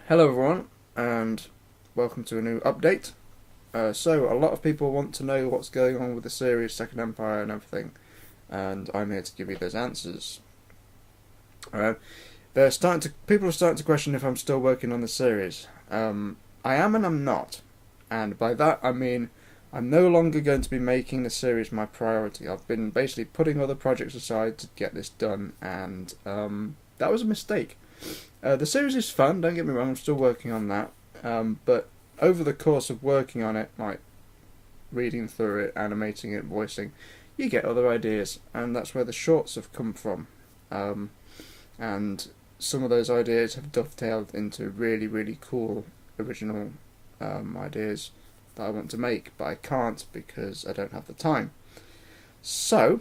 Hello everyone, and welcome to a new update. So, a lot of people want to know what's going on with the series Second Empire and everything, and I'm here to give you those answers. People are starting to question if I'm still working on the series. I am and I'm not, and by that I mean I'm no longer going to be making the series my priority. I've been basically putting other projects aside to get this done, and that was a mistake. The series is fun, don't get me wrong, I'm still working on that. But over the course of working on it, like reading through it, animating it, voicing, you get other ideas, and that's where the shorts have come from. And some of those ideas have dovetailed into really, really cool original ideas that I want to make, but I can't because I don't have the time. So,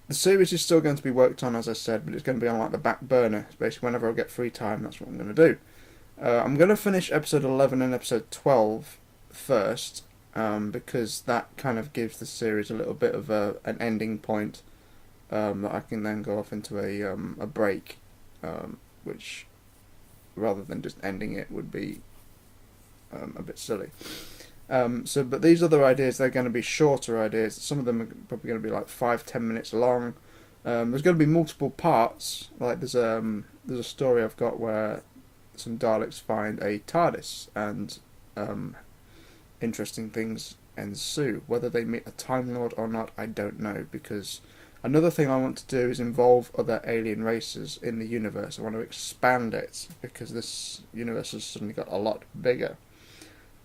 the series is still going to be worked on, as I said, but it's going to be on like the back burner. It's basically whenever I get free time, that's what I'm going to do. I'm going to finish episode 11 and episode 12 first, because that kind of gives the series a little bit of an ending point that I can then go off into a break, which, rather than just ending it, would be a bit silly. But these other ideas, they're going to be shorter ideas. Some of them are probably going to be like 5-10 minutes long. There's going to be multiple parts. Like there's a story I've got where some Daleks find a TARDIS, and interesting things ensue. Whether they meet a Time Lord or not, I don't know, because another thing I want to do is involve other alien races in the universe. I want to expand it, because this universe has suddenly got a lot bigger.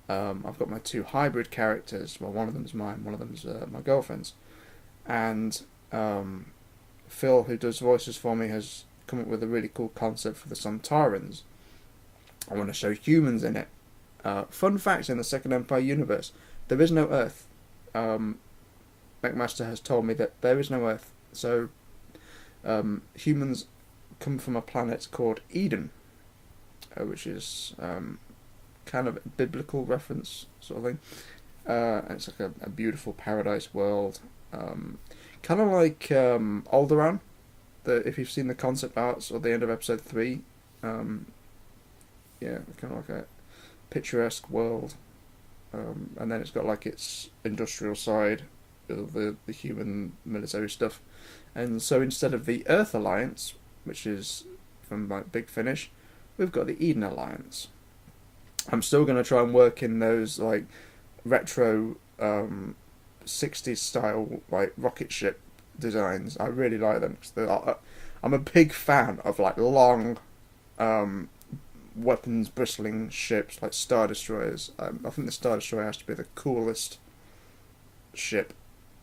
I've got my two hybrid characters. Well, one of them's mine, one of them's my girlfriend's. And Phil, who does voices for me, has come up with a really cool concept for the Sontarans. I want to show humans in it. Fun fact, in the Second Empire universe, there is no Earth. McMaster has told me that there is no Earth. So, humans come from a planet called Eden, which is kind of a biblical reference sort of thing. And it's like a beautiful paradise world, kind of like Alderaan. If you've seen the concept arts or the end of episode 3, yeah, kind of like a picturesque world, and then it's got like its industrial side of the human military stuff. And so instead of the Earth Alliance, which is from like Big Finish, we've got the Eden Alliance. I'm still going to try and work in those like retro 60s style like rocket ship designs. I really like them, because I'm a big fan of like long weapons bristling ships like Star Destroyers. I think the Star Destroyer has to be the coolest ship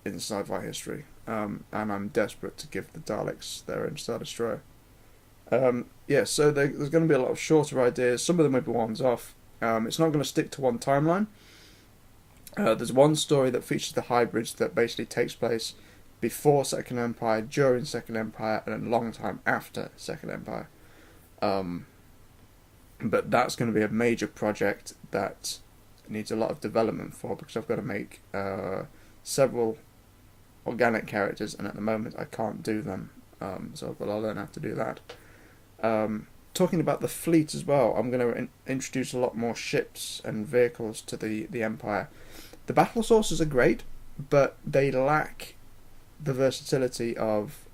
in sci-fi history, and I'm desperate to give the Daleks their own Star Destroyer. Yeah, so there's going to be a lot of shorter ideas. Some of them will be ones off. It's not going to stick to one timeline. There's one story that features the hybrids that basically takes place before Second Empire, during Second Empire, and a long time after Second Empire. But that's going to be a major project that needs a lot of development for, because I've got to make several organic characters, and at the moment I can't do them. So I've got to learn how to do that. Talking about the fleet as well, I'm going to introduce a lot more ships and vehicles to the Empire. The battle sources are great, but they lack the versatility of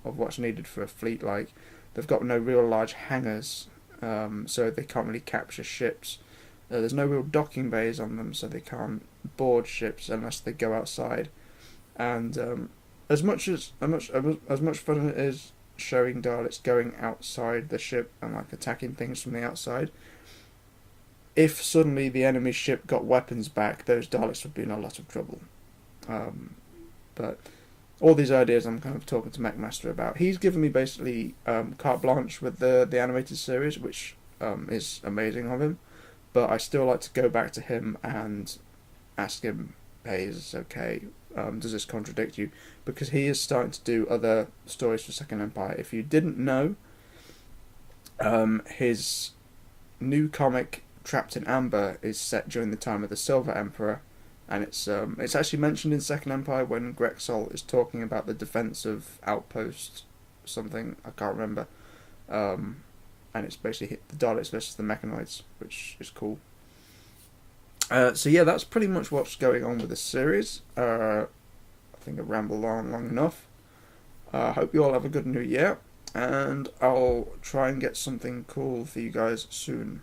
what's needed for a fleet. Like, they've got no real large hangars, so they can't really capture ships. There's no real docking bays on them, so they can't board ships unless they go outside. And as much fun it is showing Daleks going outside the ship and like attacking things from the outside, if suddenly the enemy ship got weapons back, those Daleks would be in a lot of trouble. But all these ideas I'm kind of talking to McMaster about. He's given me basically carte blanche with the animated series, which is amazing of him, but I still like to go back to him and ask him, hey, is this okay? Does this contradict you? Because he is starting to do other stories for Second Empire. If you didn't know, his new comic Trapped in Amber is set during the time of the Silver Emperor, and it's actually mentioned in Second Empire when Grexol is talking about the defense of Outpost something, I can't remember. and it's basically the Daleks versus the Mechanoids, which is cool. So yeah, that's pretty much what's going on with this series. I think I've rambled on long enough. I hope you all have a good new year, and I'll try and get something cool for you guys soon.